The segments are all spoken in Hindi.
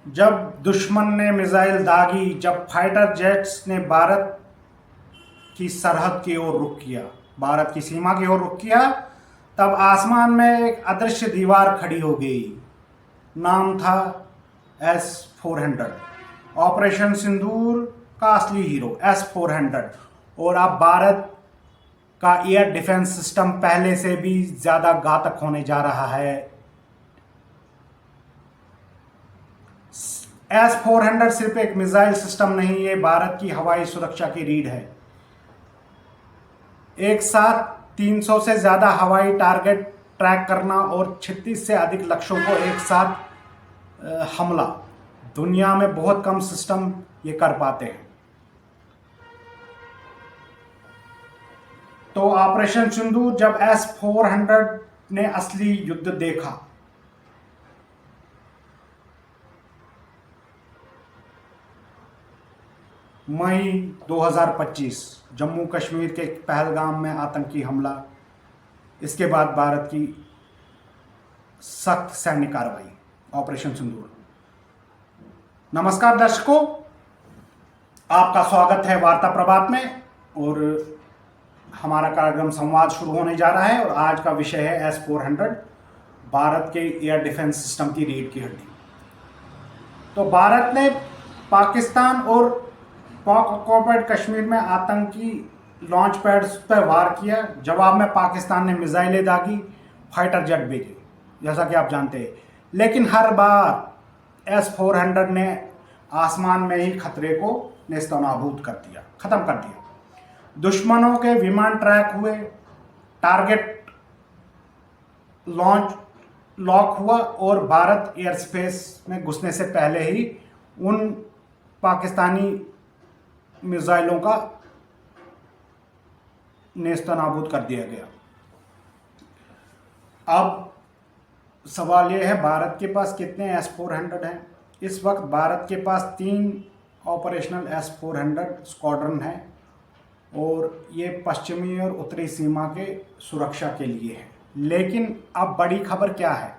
जब दुश्मन ने मिसाइल दागी, जब फाइटर जेट्स ने भारत की सरहद की ओर रुख किया, भारत की सीमा की ओर रुख किया, तब आसमान में एक अदृश्य दीवार खड़ी हो गई। नाम था S-400। ऑपरेशन सिंदूर का असली हीरो S-400। और अब भारत का एयर डिफेंस सिस्टम पहले से भी ज़्यादा घातक होने जा रहा है। S-400 सिर्फ एक मिसाइल सिस्टम नहीं, ये भारत की हवाई सुरक्षा की रीढ़ है। एक साथ 300 से ज़्यादा हवाई टारगेट ट्रैक करना और 36 से अधिक लक्ष्यों को एक साथ हमला, दुनिया में बहुत कम सिस्टम ये कर पाते हैं। तो ऑपरेशन सिंदूर, जब S-400 ने असली युद्ध देखा, मई 2025, जम्मू कश्मीर के पहलगाम में आतंकी हमला, इसके बाद भारत की सख्त सैन्य कार्रवाई, ऑपरेशन सिंदूर। नमस्कार दर्शकों, आपका स्वागत है वार्ता प्रभात में। और हमारा कार्यक्रम संवाद शुरू होने जा रहा है और आज का विषय है S-400, भारत के एयर डिफेंस सिस्टम की रीढ़ की हड्डी। तो भारत ने पाकिस्तान और पाक ऑक्युपाइड कश्मीर में आतंकी लॉन्च पैड्स पर वार किया। जवाब में पाकिस्तान ने मिसाइलें दागी, फाइटर जेट भेजे, जैसा कि आप जानते हैं। लेकिन हर बार S-400 ने आसमान में ही खतरे को नेस्तनाबूद कर दिया, खत्म कर दिया। दुश्मनों के विमान ट्रैक हुए, टारगेट लॉन्च लॉक हुआ और भारत एयर स्पेस में घुसने से पहले ही उन पाकिस्तानी मिसाइलों का नेस्तनाबूद कर दिया गया। अब सवाल यह है, भारत के पास कितने S-400 हैं? इस वक्त भारत के पास 3 ऑपरेशनल S-400 स्क्वाड्रन हैं और ये पश्चिमी और उत्तरी सीमा के सुरक्षा के लिए है। लेकिन अब बड़ी खबर क्या है?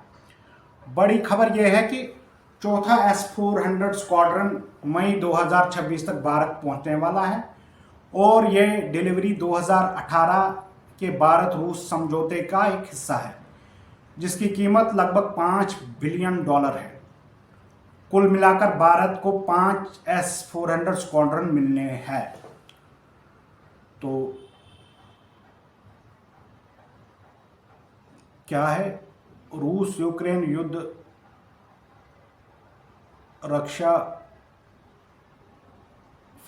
बड़ी खबर यह है कि चौथा S-400 स्क्वाड्रन मई 2026 तक भारत पहुंचने वाला है और ये डिलीवरी 2018 के भारत रूस समझौते का एक हिस्सा है, जिसकी कीमत लगभग $5 बिलियन है। कुल मिलाकर भारत को 5 S-400 स्क्वाड्रन मिलने हैं। तो क्या है? रूस यूक्रेन युद्ध, रक्षा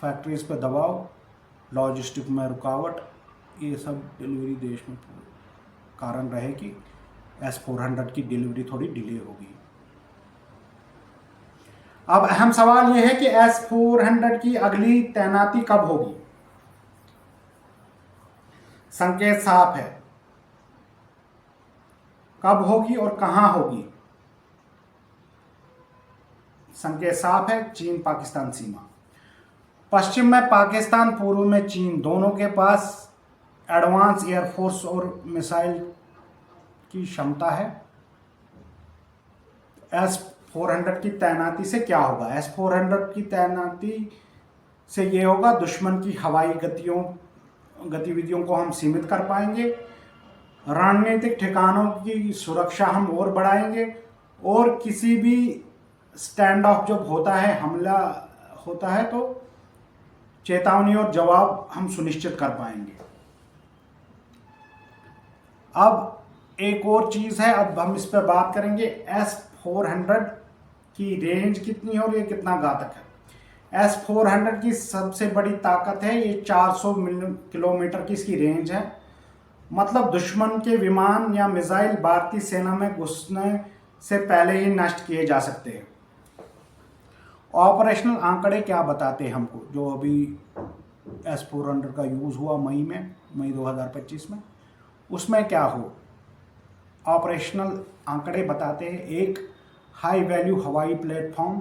फैक्ट्रीज पर दबाव, लॉजिस्टिक में रुकावट, ये सब डिलीवरी देश में कारण रहे कि S-400 की डिलीवरी थोड़ी डिले होगी। अब अहम सवाल यह है कि S-400 की अगली तैनाती कब होगी? संकेत साफ है, कब होगी और कहां होगी? संकेत साफ है, चीन पाकिस्तान सीमा। पश्चिम में पाकिस्तान, पूर्व में चीन, दोनों के पास एडवांस एयरफोर्स और मिसाइल की क्षमता है। S-400 की तैनाती से क्या होगा? S-400 की तैनाती से ये होगा, दुश्मन की हवाई गतिविधियों को हम सीमित कर पाएंगे, रणनीतिक ठिकानों की सुरक्षा हम और बढ़ाएंगे और किसी भी स्टैंड ऑफ जब होता है, हमला होता है, तो चेतावनी और जवाब हम सुनिश्चित कर पाएंगे। अब एक और चीज़ है, अब हम इस पर बात करेंगे, S-400 की रेंज कितनी है और ये कितना घातक है। S-400 की सबसे बड़ी ताकत है, ये 400 किलोमीटर की इसकी रेंज है। मतलब दुश्मन के विमान या मिसाइल भारतीय सेना में घुसने से पहले ही नष्ट किए जा सकते हैं। ऑपरेशनल आंकड़े क्या बताते हैं हमको? जो अभी S-400 का यूज़ हुआ मई 2025 में, उसमें क्या हो? ऑपरेशनल आंकड़े बताते हैं, एक हाई वैल्यू हवाई प्लेटफॉर्म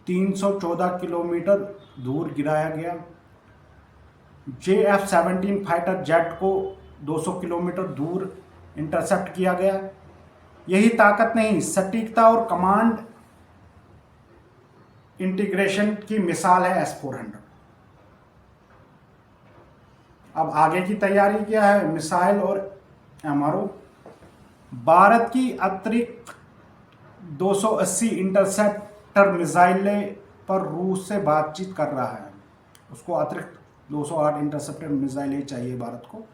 314 किलोमीटर दूर गिराया गया। JF-17 फाइटर जेट को 200 किलोमीटर दूर इंटरसेप्ट किया गया। यही ताकत नहीं, सटीकता और कमांड इंटीग्रेशन की मिसाल है S-400। अब आगे की तैयारी क्या है? मिसाइल और MRO। भारत की अतिरिक्त 280 इंटरसेप्टर मिसाइलें पर रूस से बातचीत कर रहा है। उसको अतिरिक्त 208 इंटरसेप्टर मिसाइलें चाहिए भारत को।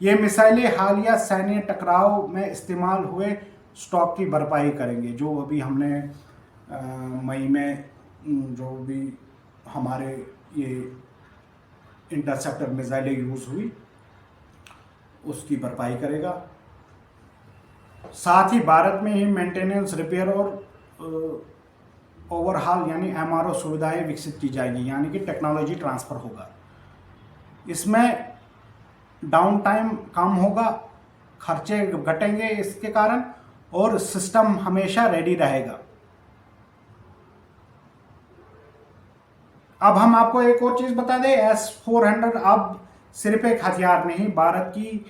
ये मिसाइलें हालिया सैन्य टकराव में इस्तेमाल हुए स्टॉक की भरपाई करेंगे। जो अभी हमने मई में जो भी हमारे ये इंटरसेप्टर मिसाइलें यूज़ हुई उसकी भरपाई करेगा। साथ ही भारत में ही मेंटेनेंस, रिपेयर और ओवरहाल यानी MRO सुविधाएं विकसित की जाएगी, यानी कि टेक्नोलॉजी ट्रांसफ़र होगा। इसमें डाउन टाइम कम होगा, खर्चे घटेंगे इसके कारण, और सिस्टम हमेशा रेडी रहेगा। अब हम आपको एक और चीज़ बता दें, S-400 अब सिर्फ एक हथियार नहीं, भारत की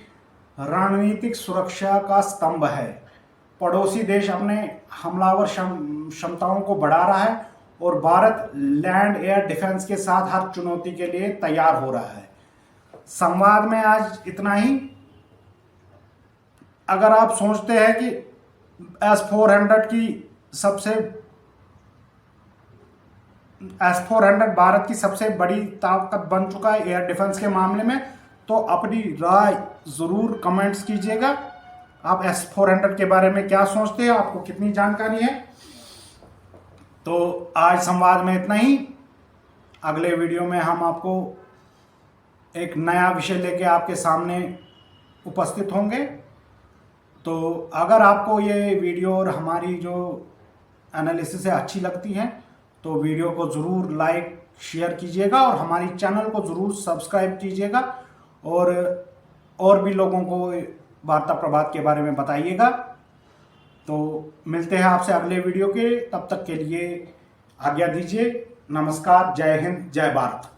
रणनीतिक सुरक्षा का स्तंभ है। पड़ोसी देश अपने हमलावर क्षमताओं को बढ़ा रहा है और भारत लैंड एयर डिफेंस के साथ हर चुनौती के लिए तैयार हो रहा है। संवाद में आज इतना ही। अगर आप सोचते हैं कि S-400 भारत की सबसे बड़ी ताकत बन चुका है एयर डिफेंस के मामले में, तो अपनी राय ज़रूर कमेंट्स कीजिएगा। आप S-400 के बारे में क्या सोचते हैं, आपको कितनी जानकारी है। तो आज संवाद में इतना ही। अगले वीडियो में हम आपको एक नया विषय लेके आपके सामने उपस्थित होंगे। तो अगर आपको ये वीडियो और हमारी जो एनालिसिस है अच्छी लगती है तो वीडियो को ज़रूर लाइक शेयर कीजिएगा और हमारी चैनल को ज़रूर सब्सक्राइब कीजिएगा, और भी लोगों को वार्ता प्रभात के बारे में बताइएगा। तो मिलते हैं आपसे अगले वीडियो के, तब तक के लिए आज्ञा दीजिए। नमस्कार, जय हिंद, जय भारत।